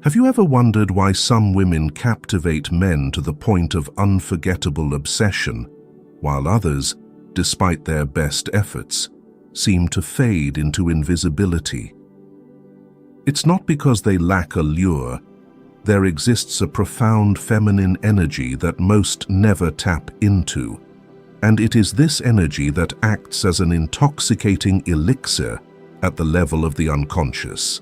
Have you ever wondered why some women captivate men to the point of unforgettable obsession, while others, despite their best efforts, seem to fade into invisibility? It's not because they lack allure. There exists a profound feminine energy that most never tap into, and it is this energy that acts as an intoxicating elixir at the level of the unconscious.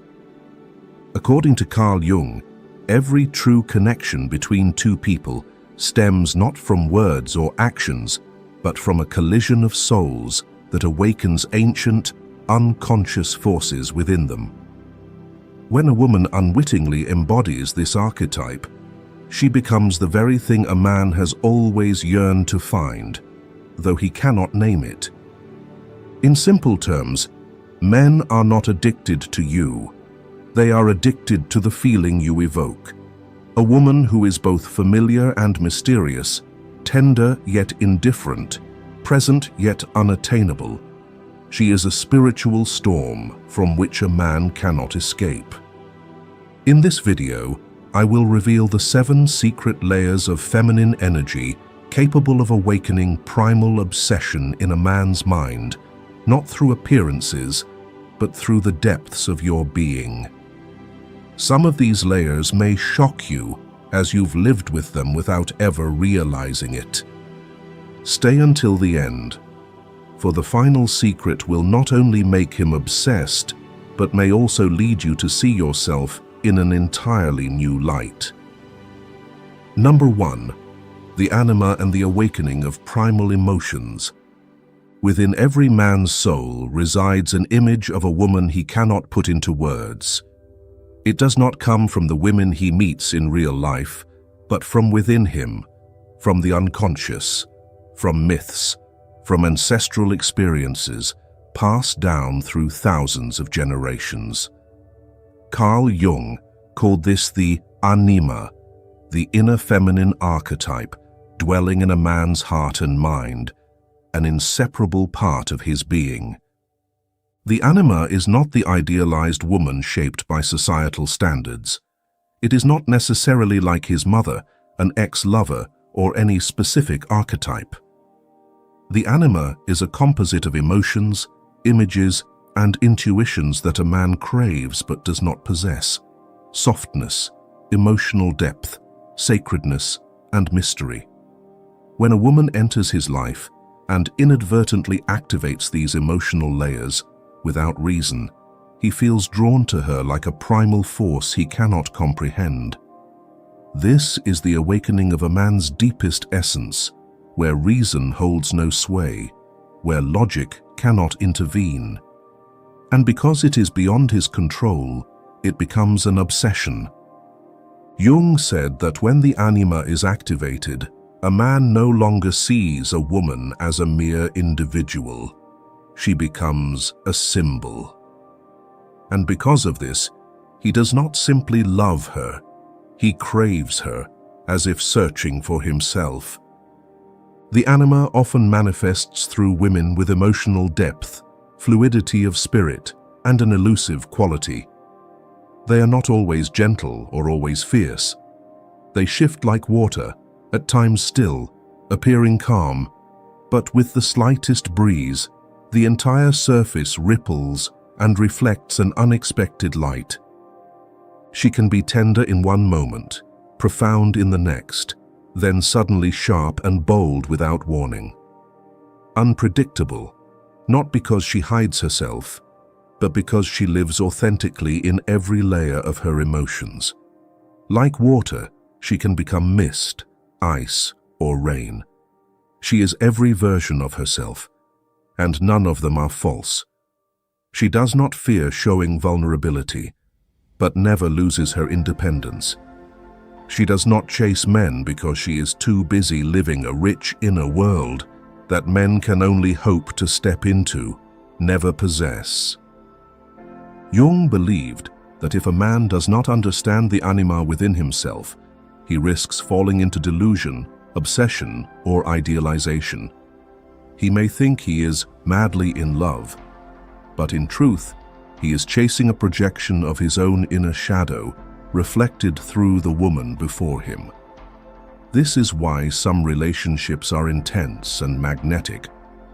According to Carl Jung, every true connection between two people stems not from words or actions, but from a collision of souls that awakens ancient, unconscious forces within them. When a woman unwittingly embodies this archetype, she becomes the very thing a man has always yearned to find, though he cannot name it. In simple terms, men are not addicted to you. They are addicted to the feeling you evoke. A woman who is both familiar and mysterious, tender yet indifferent, present yet unattainable. She is a spiritual storm from which a man cannot escape. In this video, I will reveal the 7 secret layers of feminine energy capable of awakening primal obsession in a man's mind, not through appearances, but through the depths of your being. Some of these layers may shock you as you've lived with them without ever realizing it. Stay until the end, for the final secret will not only make him obsessed, but may also lead you to see yourself in an entirely new light. Number 1. The Anima and the awakening of primal emotions. Within every man's soul resides an image of a woman he cannot put into words. It does not come from the women he meets in real life, but from within him, from the unconscious, from myths, from ancestral experiences passed down through thousands of generations. Carl Jung called this the Anima, the inner feminine archetype dwelling in a man's heart and mind, an inseparable part of his being. The Anima is not the idealized woman shaped by societal standards. It is not necessarily like his mother, an ex-lover, or any specific archetype. The Anima is a composite of emotions, images, and intuitions that a man craves but does not possess. Softness, emotional depth, sacredness, and mystery. When a woman enters his life and inadvertently activates these emotional layers, without reason, he feels drawn to her like a primal force he cannot comprehend. This is the awakening of a man's deepest essence, where reason holds no sway, where logic cannot intervene. And because it is beyond his control, it becomes an obsession. Jung said that when the Anima is activated, a man no longer sees a woman as a mere individual. She becomes a symbol. And because of this, he does not simply love her, he craves her, as if searching for himself. The Anima often manifests through women with emotional depth, fluidity of spirit, and an elusive quality. They are not always gentle or always fierce. They shift like water, at times still, appearing calm, but with the slightest breeze, the entire surface ripples and reflects an unexpected light. She can be tender in one moment, profound in the next, then suddenly sharp and bold without warning. Unpredictable, not because she hides herself, but because she lives authentically in every layer of her emotions. Like water, she can become mist, ice, or rain. She is every version of herself, and none of them are false. She does not fear showing vulnerability, but never loses her independence. She does not chase men because she is too busy living a rich inner world that men can only hope to step into, never possess. Jung believed that if a man does not understand the Anima within himself, he risks falling into delusion, obsession, or idealization. He may think he is madly in love, but in truth, he is chasing a projection of his own inner shadow, reflected through the woman before him. This is why some relationships are intense and magnetic,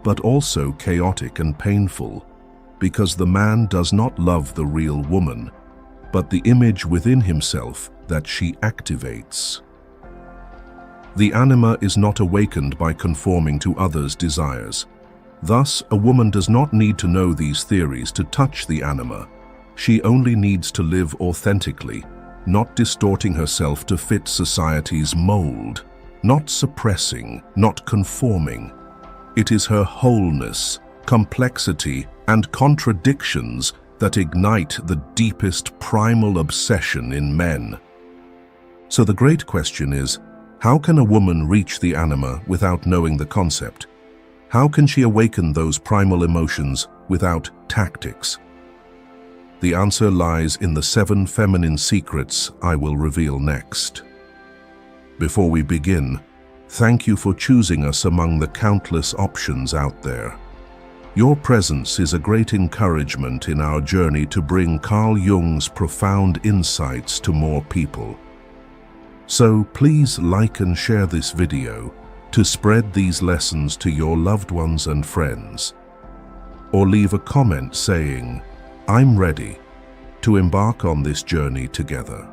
but also chaotic and painful, because the man does not love the real woman, but the image within himself that she activates. The anima is not awakened by conforming to others' desires. Thus, a woman does not need to know these theories to touch the anima. She only needs to live authentically, not distorting herself to fit society's mold, not suppressing, not conforming. It is her wholeness, complexity, and contradictions that ignite the deepest primal obsession in men. So the great question is, how can a woman reach the anima without knowing the concept? How can she awaken those primal emotions without tactics? The answer lies in the 7 feminine secrets I will reveal next. Before we begin, thank you for choosing us among the countless options out there. Your presence is a great encouragement in our journey to bring Carl Jung's profound insights to more people. So please like and share this video to spread these lessons to your loved ones and friends. Or leave a comment saying, "I'm ready," to embark on this journey together.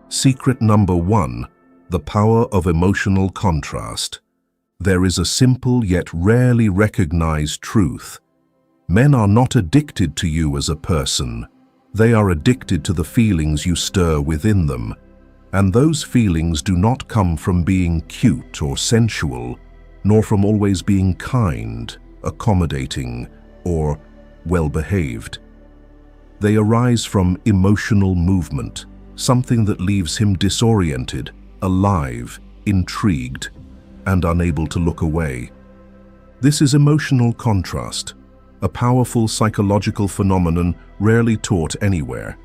Secret number 1, the power of emotional contrast. There is a simple yet rarely recognized truth. Men are not addicted to you as a person. They are addicted to the feelings you stir within them. And those feelings do not come from being cute or sensual, nor from always being kind, accommodating, or well-behaved. They arise from emotional movement, something that leaves him disoriented, alive, intrigued, and unable to look away. This is emotional contrast, a powerful psychological phenomenon rarely taught anywhere.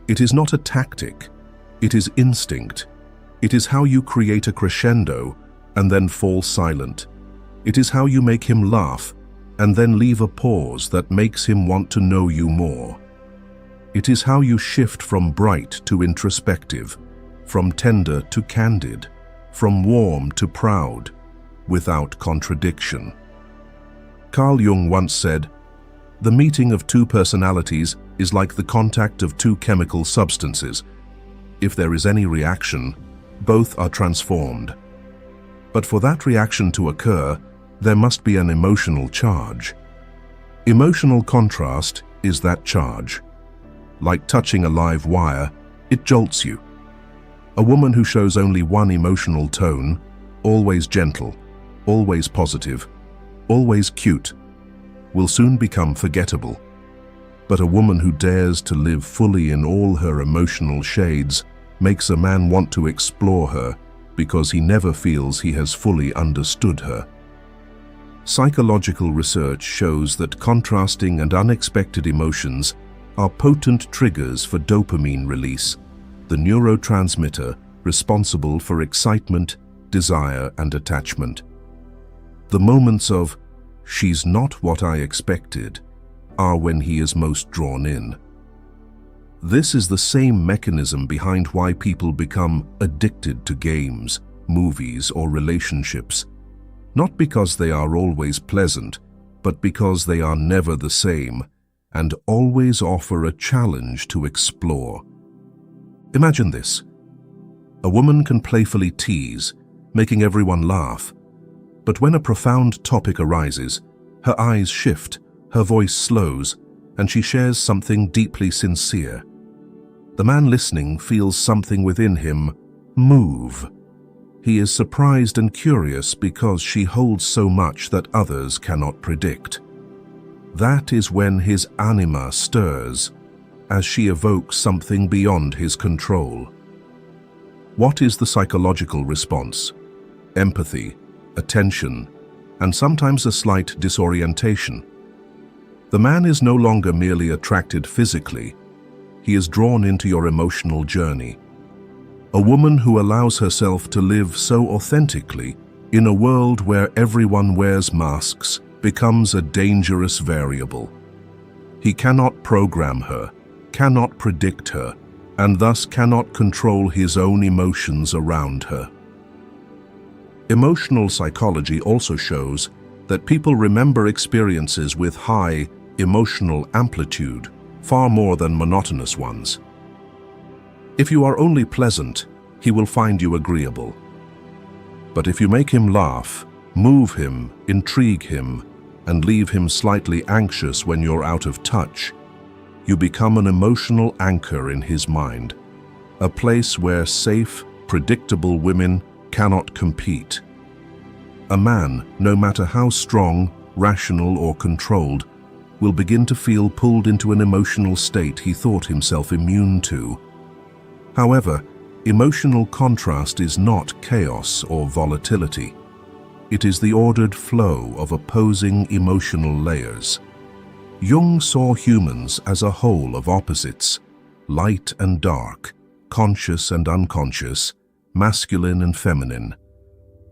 It is not a tactic. It is instinct. It is how you create a crescendo and then fall silent. It is how you make him laugh and then leave a pause that makes him want to know you more. It is how you shift from bright to introspective, from tender to candid, from warm to proud, without contradiction. Carl Jung once said, "The meeting of 2 personalities is like the contact of 2 chemical substances. If there is any reaction, both are transformed. But for that reaction to occur, there must be an emotional charge. Emotional contrast is that charge. Like touching a live wire, it jolts you. A woman who shows only one emotional tone, always gentle, always positive, always cute, will soon become forgettable. But a woman who dares to live fully in all her emotional shades makes a man want to explore her because he never feels he has fully understood her. Psychological research shows that contrasting and unexpected emotions are potent triggers for dopamine release, the neurotransmitter responsible for excitement, desire, and attachment. The moments of, "She's not what I expected," are when he is most drawn in. This is the same mechanism behind why people become addicted to games, movies, or relationships. Not because they are always pleasant, but because they are never the same and always offer a challenge to explore. Imagine this. A woman can playfully tease, making everyone laugh. But when a profound topic arises, her eyes shift, her voice slows, and she shares something deeply sincere. The man listening feels something within him move. He is surprised and curious because she holds so much that others cannot predict. That is when his anima stirs, as she evokes something beyond his control. What is the psychological response? Empathy, attention, and sometimes a slight disorientation. The man is no longer merely attracted physically. He is drawn into your emotional journey. A woman who allows herself to live so authentically in a world where everyone wears masks becomes a dangerous variable. He cannot program her, cannot predict her, and thus cannot control his own emotions around her. Emotional psychology also shows that people remember experiences with high emotional amplitude far more than monotonous ones. If you are only pleasant, he will find you agreeable. But if you make him laugh, move him, intrigue him, and leave him slightly anxious when you're out of touch, you become an emotional anchor in his mind, a place where safe, predictable women cannot compete. A man, no matter how strong, rational, or controlled, will begin to feel pulled into an emotional state he thought himself immune to. However, emotional contrast is not chaos or volatility. It is the ordered flow of opposing emotional layers. Jung saw humans as a whole of opposites, light and dark, conscious and unconscious, masculine and feminine.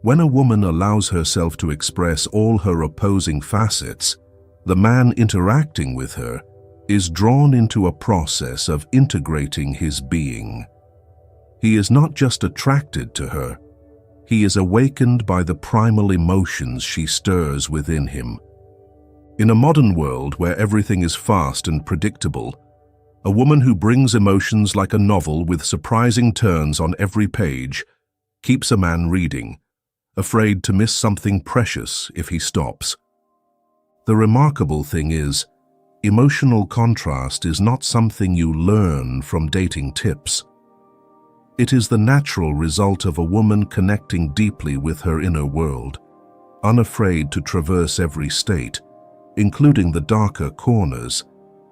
When a woman allows herself to express all her opposing facets, the man interacting with her is drawn into a process of integrating his being. He is not just attracted to her, he is awakened by the primal emotions she stirs within him. In a modern world where everything is fast and predictable, a woman who brings emotions like a novel with surprising turns on every page keeps a man reading, afraid to miss something precious if he stops. The remarkable thing is, emotional contrast is not something you learn from dating tips. It is the natural result of a woman connecting deeply with her inner world, unafraid to traverse every state, including the darker corners,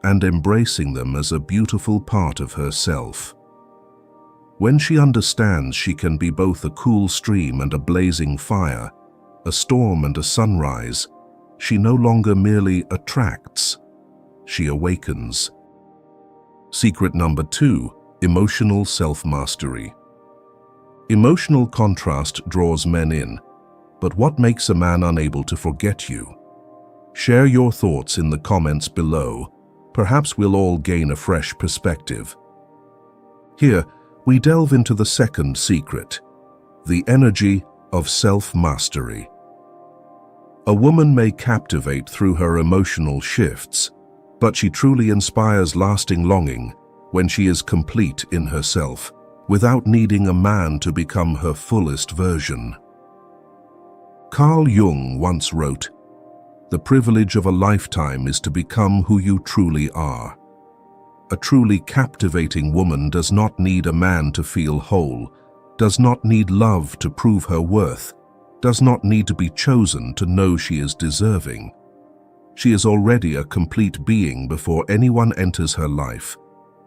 and embracing them as a beautiful part of herself. When she understands she can be both a cool stream and a blazing fire, a storm and a sunrise, she no longer merely attracts, she awakens. Secret number 2, emotional self-mastery. Emotional contrast draws men in, but what makes a man unable to forget you? Share your thoughts in the comments below. Perhaps we'll all gain a fresh perspective. Here, we delve into the second secret, the energy of self-mastery. A woman may captivate through her emotional shifts, but she truly inspires lasting longing when she is complete in herself, without needing a man to become her fullest version. Carl Jung once wrote, "The privilege of a lifetime is to become who you truly are." A truly captivating woman does not need a man to feel whole, does not need love to prove her worth, does not need to be chosen to know she is deserving. She is already a complete being before anyone enters her life,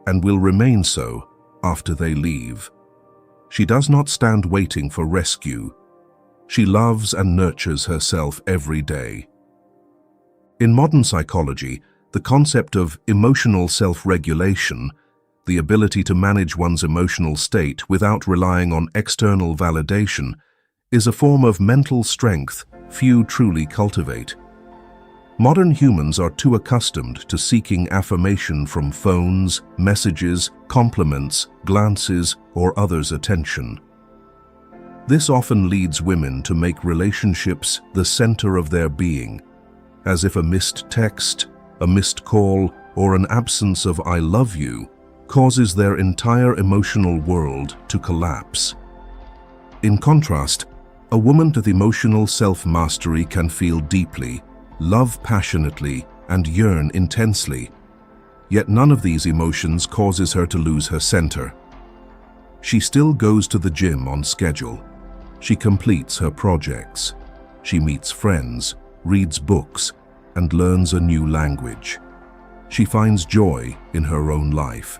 and will remain so after they leave. She does not stand waiting for rescue. She loves and nurtures herself every day. In modern psychology, the concept of emotional self-regulation, the ability to manage one's emotional state without relying on external validation, is a form of mental strength few truly cultivate. Modern humans are too accustomed to seeking affirmation from phones, messages, compliments, glances, or others' attention. This often leads women to make relationships the center of their being, as if a missed text, a missed call, or an absence of "I love you" causes their entire emotional world to collapse. In contrast, a woman with emotional self-mastery can feel deeply, love passionately, and yearn intensely. Yet none of these emotions causes her to lose her center. She still goes to the gym on schedule. She completes her projects. She meets friends, reads books, and learns a new language. She finds joy in her own life.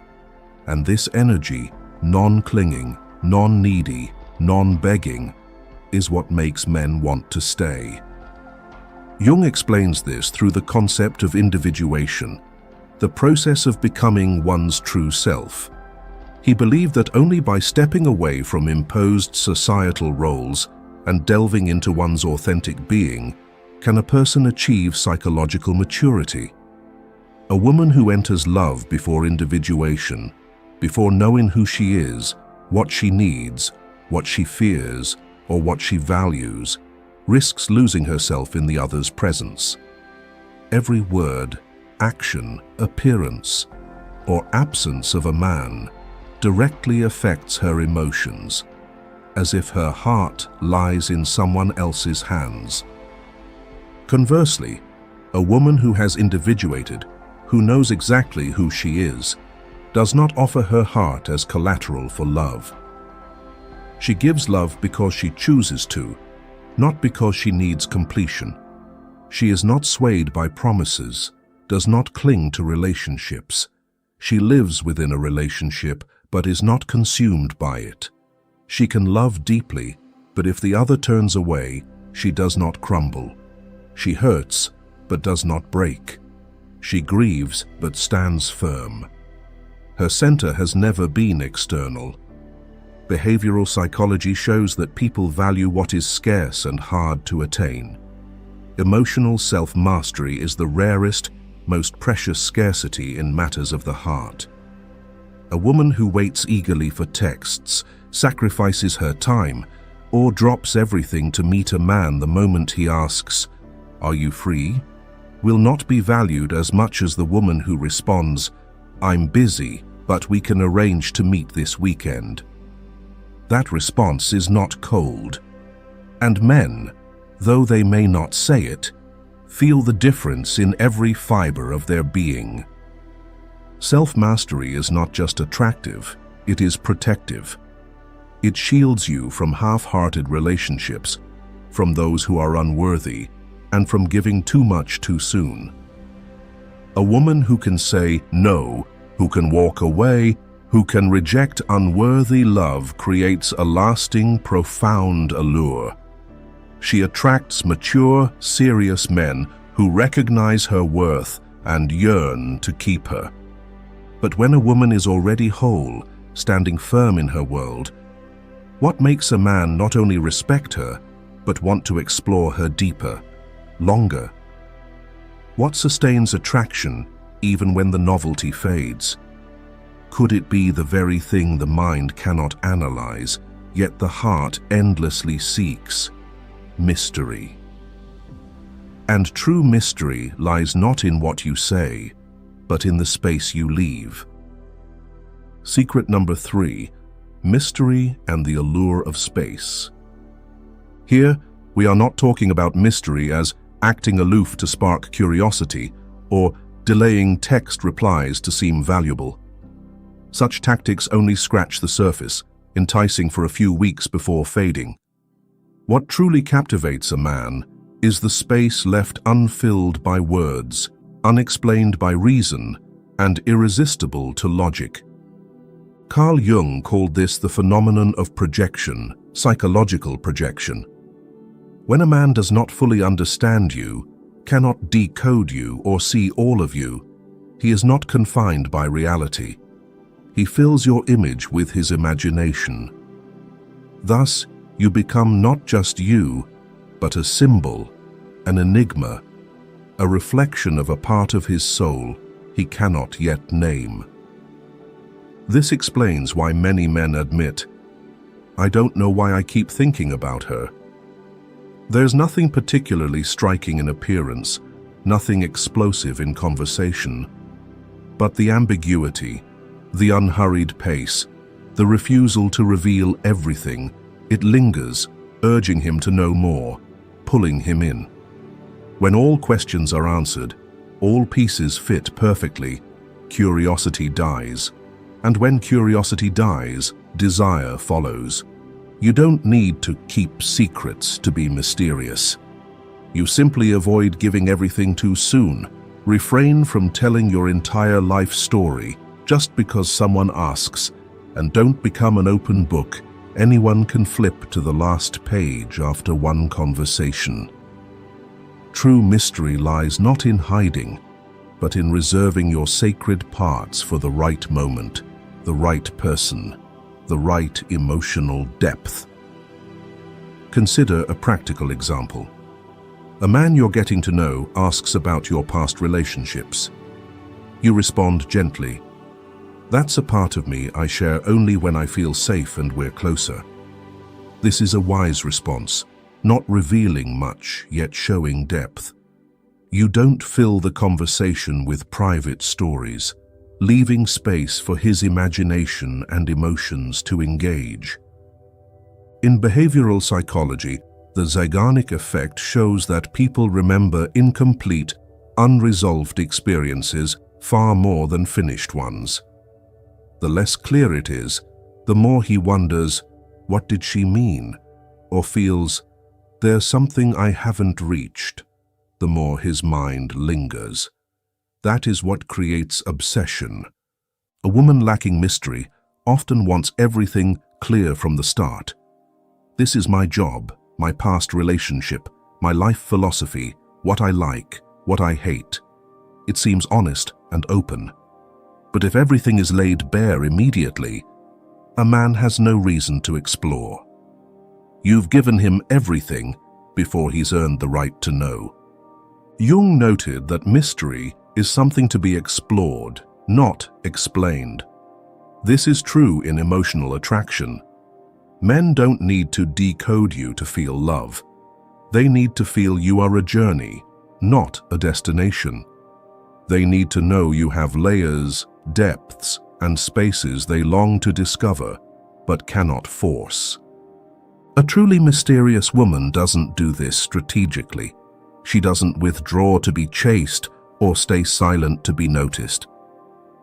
And this energy, non-clinging, non-needy, non-begging, is what makes men want to stay. Jung explains this through the concept of individuation, the process of becoming one's true self. He believed that only by stepping away from imposed societal roles and delving into one's authentic being can a person achieve psychological maturity. A woman who enters love before individuation before knowing who she is, what she needs, what she fears, or what she values, risks losing herself in the other's presence. Every word, action, appearance, or absence of a man directly affects her emotions, as if her heart lies in someone else's hands. Conversely, a woman who has individuated, who knows exactly who she is, does not offer her heart as collateral for love. She gives love because she chooses to, not because she needs completion. She is not swayed by promises, does not cling to relationships. She lives within a relationship, but is not consumed by it. She can love deeply, but if the other turns away, she does not crumble. She hurts, but does not break. She grieves, but stands firm. Her center has never been external. Behavioral psychology shows that people value what is scarce and hard to attain. Emotional self-mastery is the rarest, most precious scarcity in matters of the heart. A woman who waits eagerly for texts, sacrifices her time, or drops everything to meet a man the moment he asks, "Are you free?" will not be valued as much as the woman who responds, "I'm busy, but we can arrange to meet this weekend." That response is not cold. And men, though they may not say it, feel the difference in every fiber of their being. Self-mastery is not just attractive, it is protective. It shields you from half-hearted relationships, from those who are unworthy, and from giving too much too soon. A woman who can say no, who can walk away, who can reject unworthy love creates a lasting, profound allure. She attracts mature, serious men who recognize her worth and yearn to keep her. But when a woman is already whole, standing firm in her world, what makes a man not only respect her, but want to explore her deeper, longer? What sustains attraction even when the novelty fades? Could it be the very thing the mind cannot analyze, yet the heart endlessly seeks? Mystery. And true mystery lies not in what you say, but in the space you leave. Secret number 3, mystery and the allure of space. Here, we are not talking about mystery as acting aloof to spark curiosity or delaying text replies to seem valuable. Such tactics only scratch the surface, enticing for a few weeks before fading. What truly captivates a man is the space left unfilled by words, unexplained by reason, and irresistible to logic. Carl Jung called this the phenomenon of projection, psychological projection. When a man does not fully understand you, cannot decode you or see all of you, he is not confined by reality. He fills your image with his imagination. Thus, you become not just you, but a symbol, an enigma, a reflection of a part of his soul he cannot yet name. This explains why many men admit, "I don't know why I keep thinking about her." There's nothing particularly striking in appearance, nothing explosive in conversation, but the ambiguity, the unhurried pace, the refusal to reveal everything, it lingers, urging him to know more, pulling him in. When all questions are answered, all pieces fit perfectly, curiosity dies. And when curiosity dies, desire follows. You don't need to keep secrets to be mysterious. You simply avoid giving everything too soon, refrain from telling your entire life story just because someone asks, and don't become an open book anyone can flip to the last page after one conversation. True mystery lies not in hiding, but in reserving your sacred parts for the right moment, the right person, the right emotional depth. Consider a practical example. A man you're getting to know asks about your past relationships. You respond gently, That's a part of me I share only when I feel safe and we're closer. This is a wise response, not revealing much, yet showing depth. You don't fill the conversation with private stories, leaving space for his imagination and emotions to engage. In behavioral psychology, the Zeigarnik effect shows that people remember incomplete, unresolved experiences far more than finished ones. The less clear it is, the more he wonders, what did she mean? Or feels, there's something I haven't reached. The more his mind lingers. That is what creates obsession. A woman lacking mystery often wants everything clear from the start. This is my job, my past relationship, my life philosophy, what I like, what I hate. It seems honest and open. But if everything is laid bare immediately, a man has no reason to explore. You've given him everything before he's earned the right to know. Jung noted that mystery is something to be explored, not explained. This is true in emotional attraction. Men don't need to decode you to feel love. They need to feel you are a journey, not a destination. They need to know you have layers, depths, and spaces they long to discover, but cannot force. A truly mysterious woman doesn't do this strategically. She doesn't withdraw to be chased or stay silent to be noticed.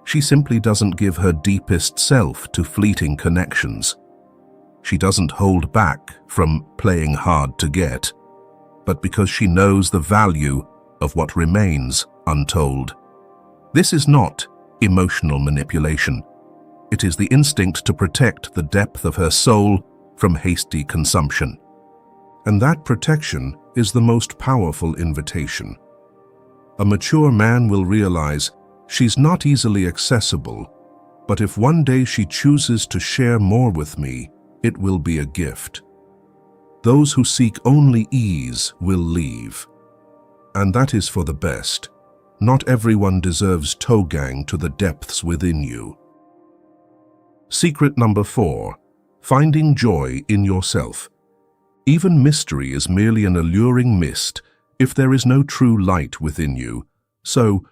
She simply doesn't give her deepest self to fleeting connections. She doesn't hold back from playing hard to get, but because she knows the value of what remains untold. This is not emotional manipulation. It is the instinct to protect the depth of her soul from hasty consumption. And that protection is the most powerful invitation. A mature man will realize she's not easily accessible, but if one day she chooses to share more with me, it will be a gift. Those who seek only ease will leave. And that is for the best. Not everyone deserves towgang to the depths within you. Secret number 4, finding joy in yourself. Even mystery is merely an alluring mist if there is no true light within you. So,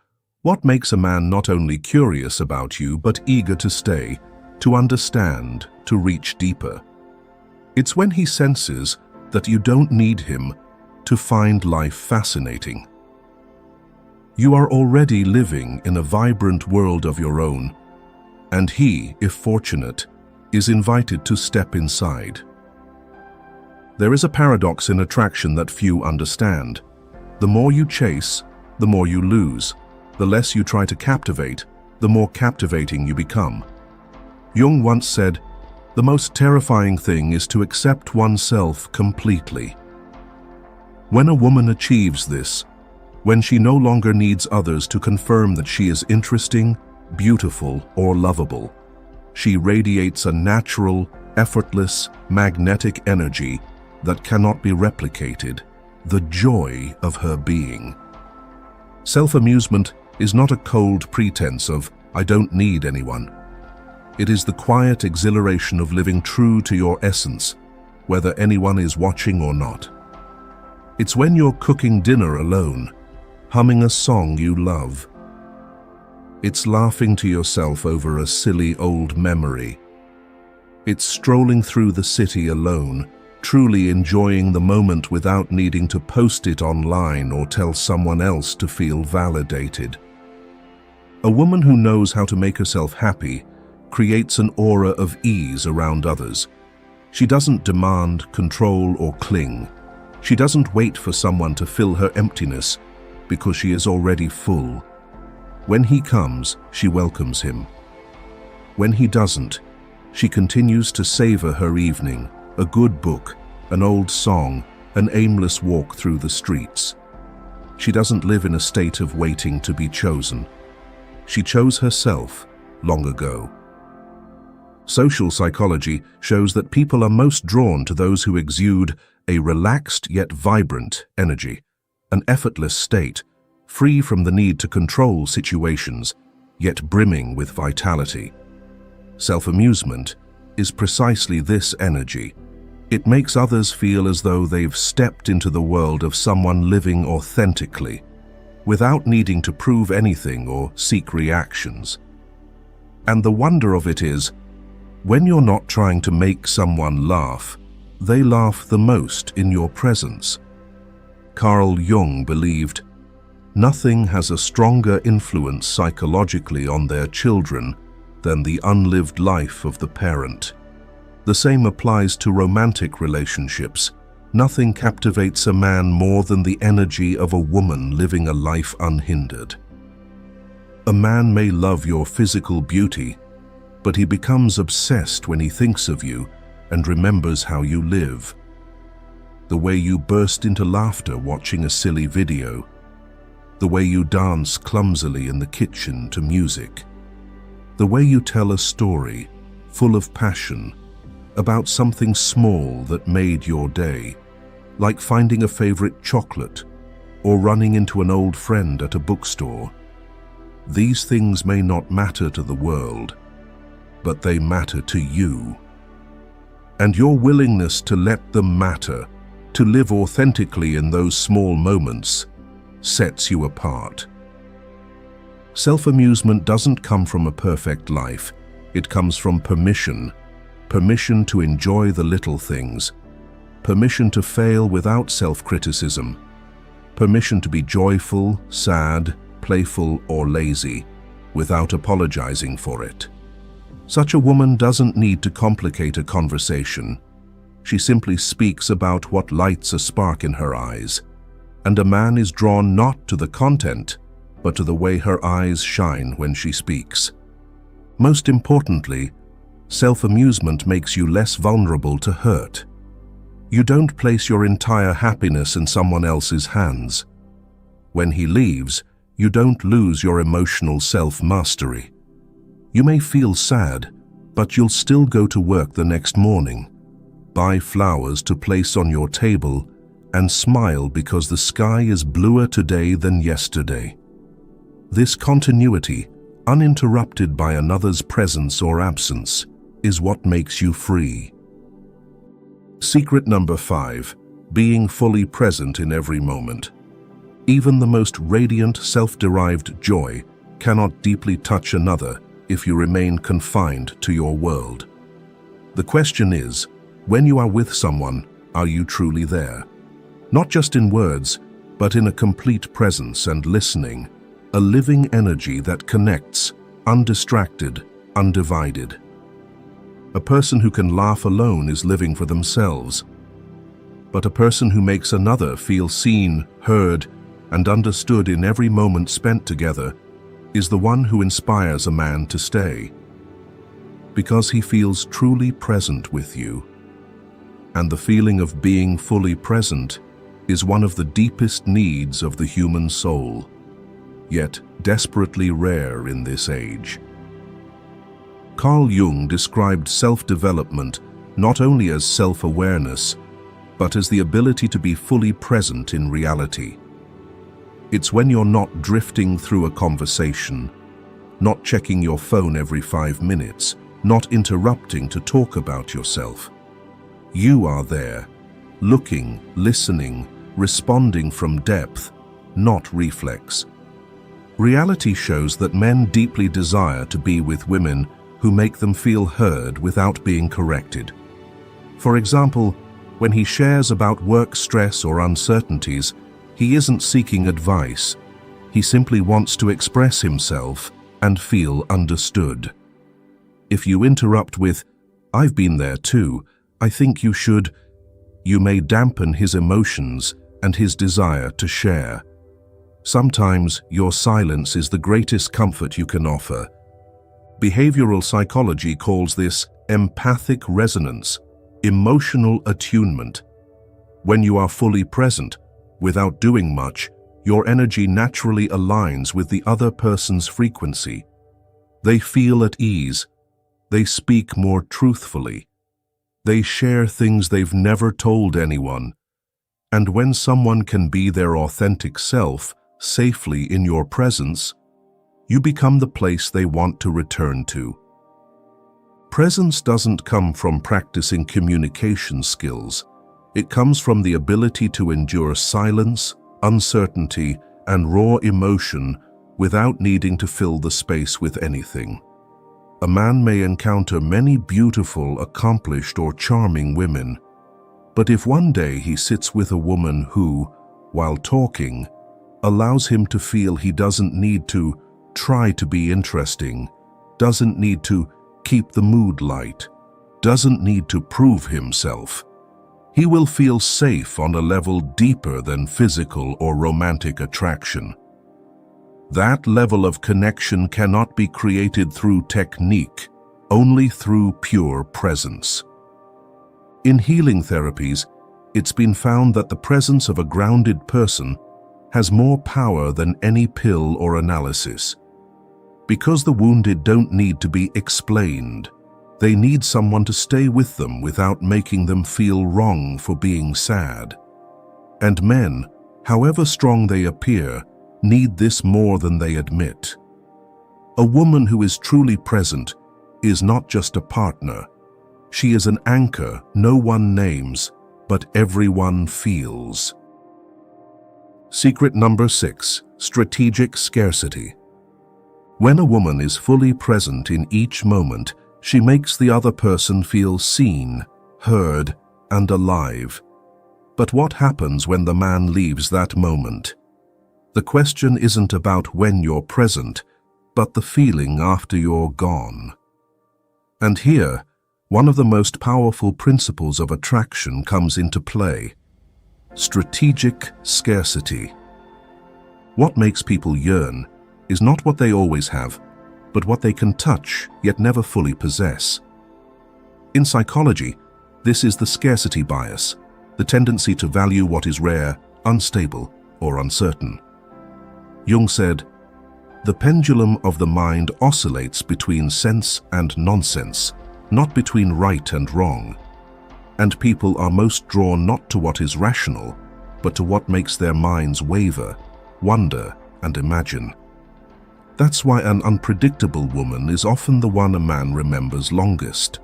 what makes a man not only curious about you but eager to stay, to understand, to reach deeper? It's when he senses that you don't need him to find life fascinating. You are already living in a vibrant world of your own, and he, if fortunate, is invited to step inside. There is a paradox in attraction that few understand. The more you chase, the more you lose. The less you try to captivate, the more captivating you become. Jung once said, "The most terrifying thing is to accept oneself completely." When a woman achieves this, when she no longer needs others to confirm that she is interesting, beautiful, or lovable, she radiates a natural, effortless, magnetic energy that cannot be replicated, the joy of her being. Self-amusement is not a cold pretense of, "I don't need anyone." It is the quiet exhilaration of living true to your essence, whether anyone is watching or not. It's when you're cooking dinner alone, humming a song you love. It's laughing to yourself over a silly old memory. It's strolling through the city alone, truly enjoying the moment without needing to post it online or tell someone else to feel validated. A woman who knows how to make herself happy creates an aura of ease around others. She doesn't demand, control, or cling. She doesn't wait for someone to fill her emptiness because she is already full. When he comes, she welcomes him. When he doesn't, she continues to savor her evening, a good book, an old song, an aimless walk through the streets. She doesn't live in a state of waiting to be chosen. She chose herself long ago. Social psychology shows that people are most drawn to those who exude a relaxed yet vibrant energy, an effortless state, free from the need to control situations, yet brimming with vitality. Self-amusement is precisely this energy. It makes others feel as though they've stepped into the world of someone living authentically, without needing to prove anything or seek reactions. And the wonder of it is, when you're not trying to make someone laugh, they laugh the most in your presence. Carl Jung believed, "Nothing has a stronger influence psychologically on their children than the unlived life of the parent." The same applies to romantic relationships. Nothing captivates a man more than the energy of a woman living a life unhindered. A man may love your physical beauty, but he becomes obsessed when he thinks of you and remembers how you live. The way you burst into laughter watching a silly video, the way you dance clumsily in the kitchen to music, the way you tell a story full of passion about something small that made your day, like finding a favorite chocolate or running into an old friend at a bookstore. These things may not matter to the world, but they matter to you. And your willingness to let them matter, to live authentically in those small moments, sets you apart. Self-amusement doesn't come from a perfect life. It comes from permission to enjoy the little things, permission to fail without self-criticism, permission to be joyful, sad, playful, or lazy, without apologizing for it. Such a woman doesn't need to complicate a conversation. She simply speaks about what lights a spark in her eyes, and a man is drawn not to the content, but to the way her eyes shine when she speaks. Most importantly, self-amusement makes you less vulnerable to hurt. You don't place your entire happiness in someone else's hands. When he leaves, you don't lose your emotional self-mastery. You may feel sad, but you'll still go to work the next morning, buy flowers to place on your table, and smile because the sky is bluer today than yesterday. This continuity, uninterrupted by another's presence or absence, is what makes you free. Secret number 5, being fully present in every moment. Even the most radiant self-derived joy cannot deeply touch another if you remain confined to your world. The question is, when you are with someone, are you truly there? Not just in words, but in a complete presence and listening, a living energy that connects, undistracted, undivided. A person who can laugh alone is living for themselves. But a person who makes another feel seen, heard, and understood in every moment spent together is the one who inspires a man to stay, because he feels truly present with you. And the feeling of being fully present is one of the deepest needs of the human soul, yet desperately rare in this age. Carl Jung described self-development not only as self-awareness, but as the ability to be fully present in reality. It's when you're not drifting through a conversation, not checking your phone every 5 minutes, not interrupting to talk about yourself. You are there, looking, listening, responding from depth, not reflex. Reality shows that men deeply desire to be with women who make them feel heard without being corrected. For example, when he shares about work stress or uncertainties, he isn't seeking advice. He simply wants to express himself and feel understood. If you interrupt with, "I've been there too, I think you should," you may dampen his emotions and his desire to share. Sometimes your silence is the greatest comfort you can offer. Behavioral psychology calls this empathic resonance, emotional attunement. When you are fully present, without doing much, your energy naturally aligns with the other person's frequency. They feel at ease. They speak more truthfully. They share things they've never told anyone. And when someone can be their authentic self safely in your presence, You become the place they want to return to. Presence doesn't come from practicing communication skills. It comes from the ability to endure silence, uncertainty, and raw emotion without needing to fill the space with anything. A man may encounter many beautiful, accomplished, or charming women, but if one day he sits with a woman who, while talking, allows him to feel he doesn't need to try to be interesting, doesn't need to keep the mood light, doesn't need to prove himself, he will feel safe on a level deeper than physical or romantic attraction. That level of connection cannot be created through technique, only through pure presence. In healing therapies, it's been found that the presence of a grounded person has more power than any pill or analysis. Because the wounded don't need to be explained, they need someone to stay with them without making them feel wrong for being sad. And men, however strong they appear, need this more than they admit. A woman who is truly present is not just a partner. She is an anchor no one names, but everyone feels. Secret number 6. Strategic scarcity. When a woman is fully present in each moment, she makes the other person feel seen, heard, and alive. But what happens when the man leaves that moment? The question isn't about when you're present, but the feeling after you're gone. And here, one of the most powerful principles of attraction comes into play: strategic scarcity. What makes people yearn is not what they always have, but what they can touch yet never fully possess. In psychology, this is the scarcity bias, the tendency to value what is rare, unstable, or uncertain. Jung said, "The pendulum of the mind oscillates between sense and nonsense, not between right and wrong. And people are most drawn not to what is rational, but to what makes their minds waver, wonder, and imagine." That's why an unpredictable woman is often the one a man remembers longest.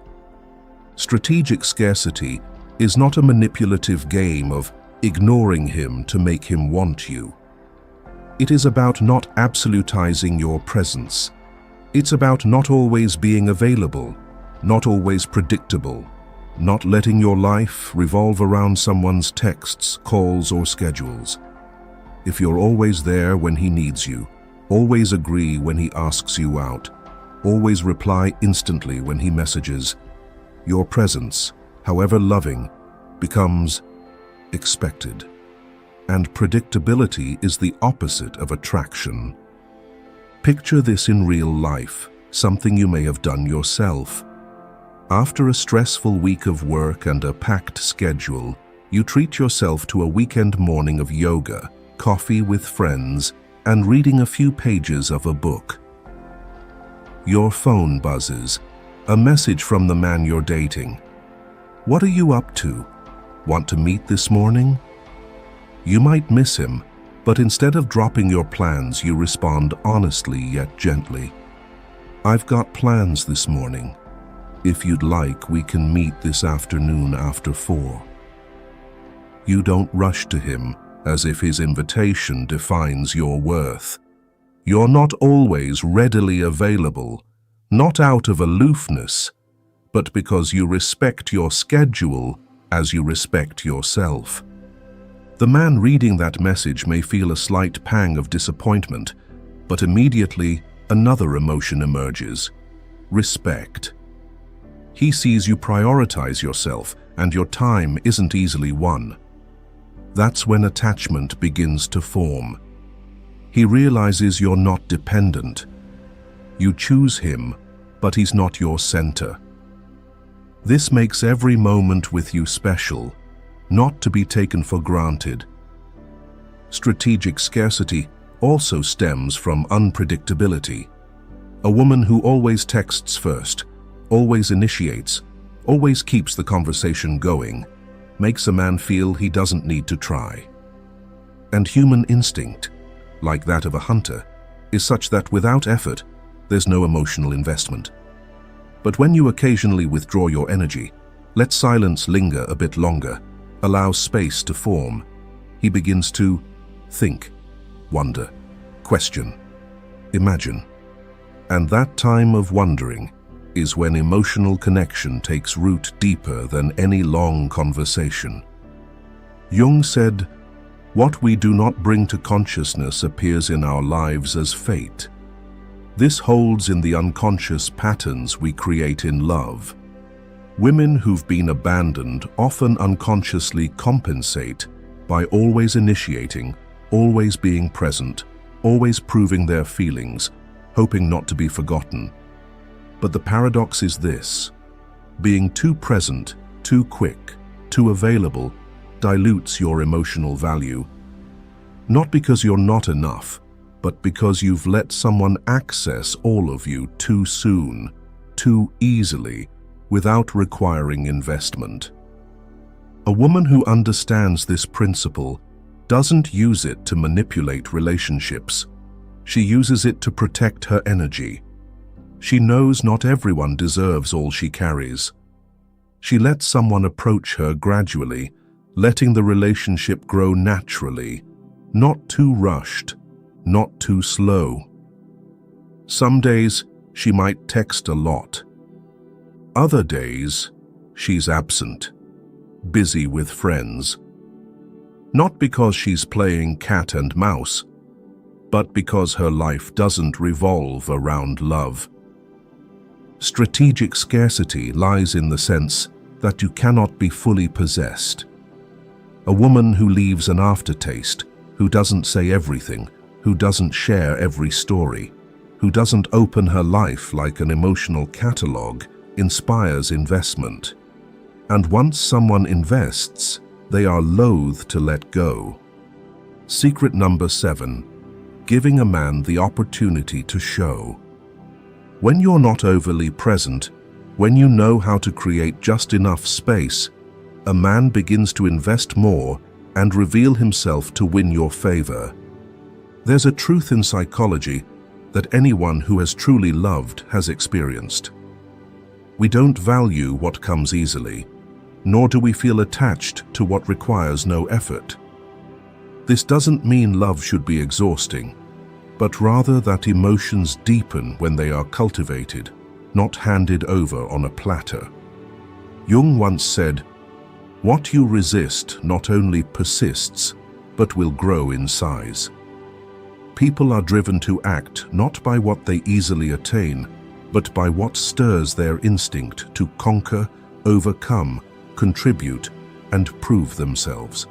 Strategic scarcity is not a manipulative game of ignoring him to make him want you. It is about not absolutizing your presence. It's about not always being available, not always predictable, not letting your life revolve around someone's texts, calls, or schedules. If you're always there when he needs you, always agree when he asks you out, always reply instantly when he messages, your presence, however loving, becomes expected. And predictability is the opposite of attraction. Picture this in real life, something you may have done yourself. After a stressful week of work and a packed schedule, you treat yourself to a weekend morning of yoga, coffee with friends, and reading a few pages of a book. Your phone buzzes, a message from the man you're dating. What are you up to? Want to meet this morning? You might miss him, but instead of dropping your plans, you respond honestly yet gently. "I've got plans this morning. If you'd like, we can meet this afternoon after 4. You don't rush to him, as if his invitation defines your worth. You're not always readily available, not out of aloofness, but because you respect your schedule as you respect yourself. The man reading that message may feel a slight pang of disappointment, but immediately another emotion emerges: respect. He sees you prioritize yourself, and your time isn't easily won. That's when attachment begins to form. He realizes you're not dependent. You choose him, but he's not your center. This makes every moment with you special, not to be taken for granted. Strategic scarcity also stems from unpredictability. A woman who always texts first, always initiates, always keeps the conversation going, makes a man feel he doesn't need to try. And human instinct, like that of a hunter, is such that without effort, there's no emotional investment. But when you occasionally withdraw your energy, let silence linger a bit longer, allow space to form, he begins to think, wonder, question, imagine. And that time of wondering is when emotional connection takes root deeper than any long conversation. Jung said, "What we do not bring to consciousness appears in our lives as fate. This holds in the unconscious patterns we create in love. Women who've been abandoned often unconsciously compensate by always initiating, always being present, always proving their feelings, hoping not to be forgotten. But the paradox is this: being too present, too quick, too available dilutes your emotional value. Not because you're not enough, but because you've let someone access all of you too soon, too easily, without requiring investment. A woman who understands this principle doesn't use it to manipulate relationships. She uses it to protect her energy. She knows not everyone deserves all she carries. She lets someone approach her gradually, letting the relationship grow naturally, not too rushed, not too slow. Some days she might text a lot. Other days she's absent, busy with friends. Not because she's playing cat and mouse, but because her life doesn't revolve around love. Strategic scarcity lies in the sense that you cannot be fully possessed. A woman who leaves an aftertaste, who doesn't say everything, who doesn't share every story, who doesn't open her life like an emotional catalogue, inspires investment. And once someone invests, they are loath to let go. Secret number 7, giving a man the opportunity to show. When you're not overly present, when you know how to create just enough space, a man begins to invest more and reveal himself to win your favor. There's a truth in psychology that anyone who has truly loved has experienced. We don't value what comes easily, nor do we feel attached to what requires no effort. This doesn't mean love should be exhausting, but rather that emotions deepen when they are cultivated, not handed over on a platter. Jung once said, "What you resist not only persists, but will grow in size." People are driven to act not by what they easily attain, but by what stirs their instinct to conquer, overcome, contribute, and prove themselves.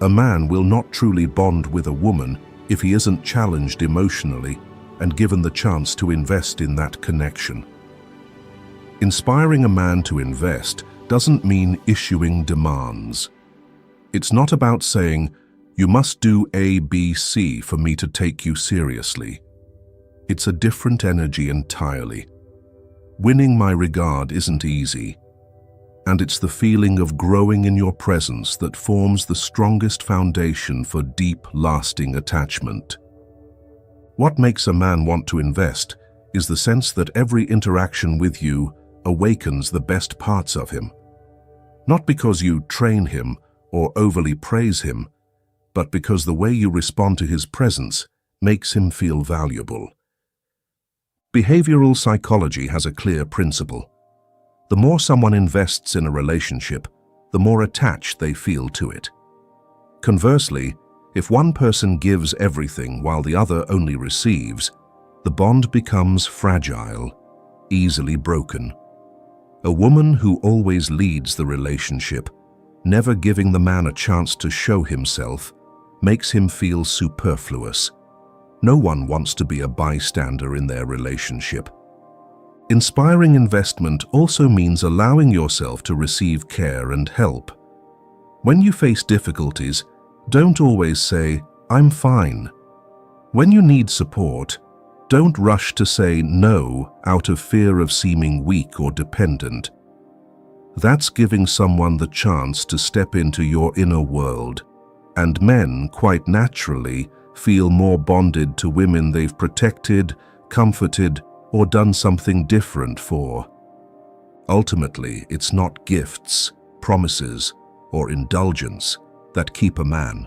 A man will not truly bond with a woman if he isn't challenged emotionally and given the chance to invest in that connection. Inspiring a man to invest doesn't mean issuing demands. It's not about saying, "You must do A, B, C for me to take you seriously." It's a different energy entirely. Winning my regard isn't easy, and it's the feeling of growing in your presence that forms the strongest foundation for deep, lasting attachment. What makes a man want to invest is the sense that every interaction with you awakens the best parts of him. Not because you train him or overly praise him, but because the way you respond to his presence makes him feel valuable. Behavioral psychology has a clear principle. The more someone invests in a relationship, the more attached they feel to it. Conversely, if one person gives everything while the other only receives, the bond becomes fragile, easily broken. A woman who always leads the relationship, never giving the man a chance to show himself, makes him feel superfluous. No one wants to be a bystander in their relationship. Inspiring investment also means allowing yourself to receive care and help. When you face difficulties, don't always say, "I'm fine." When you need support, don't rush to say no out of fear of seeming weak or dependent. That's giving someone the chance to step into your inner world, and men, quite naturally, feel more bonded to women they've protected, comforted, or done something different for. Ultimately, it's not gifts, promises, or indulgence that keep a man.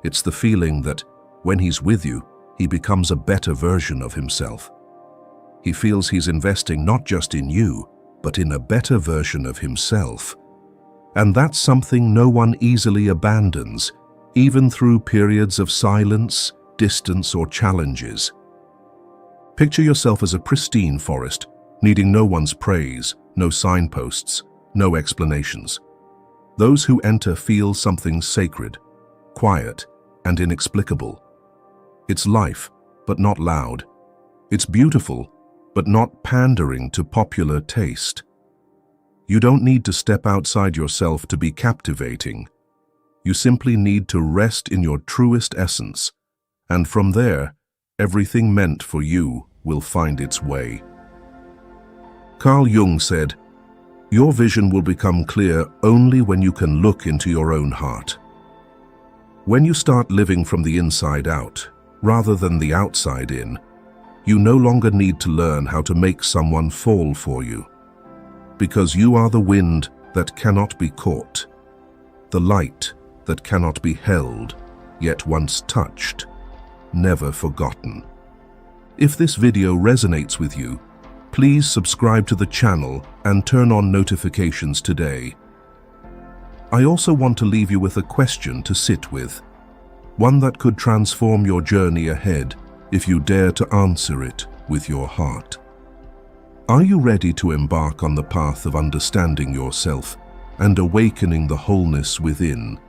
It's the feeling that, when he's with you, he becomes a better version of himself. He feels he's investing not just in you, but in a better version of himself. And that's something no one easily abandons, even through periods of silence, distance, or challenges. Picture yourself as a pristine forest, needing no one's praise, no signposts, no explanations. Those who enter feel something sacred, quiet, and inexplicable. It's life, but not loud. It's beautiful, but not pandering to popular taste. You don't need to step outside yourself to be captivating. You simply need to rest in your truest essence, and from there, everything meant for you will find its way. Carl Jung said, "Your vision will become clear only when you can look into your own heart." When you start living from the inside out, rather than the outside in, you no longer need to learn how to make someone fall for you. Because you are the wind that cannot be caught, the light that cannot be held, yet once touched, never forgotten. If this video resonates with you, please subscribe to the channel and turn on notifications today. I also want to leave you with a question to sit with, one that could transform your journey ahead if you dare to answer it with your heart. Are you ready to embark on the path of understanding yourself and awakening the wholeness within,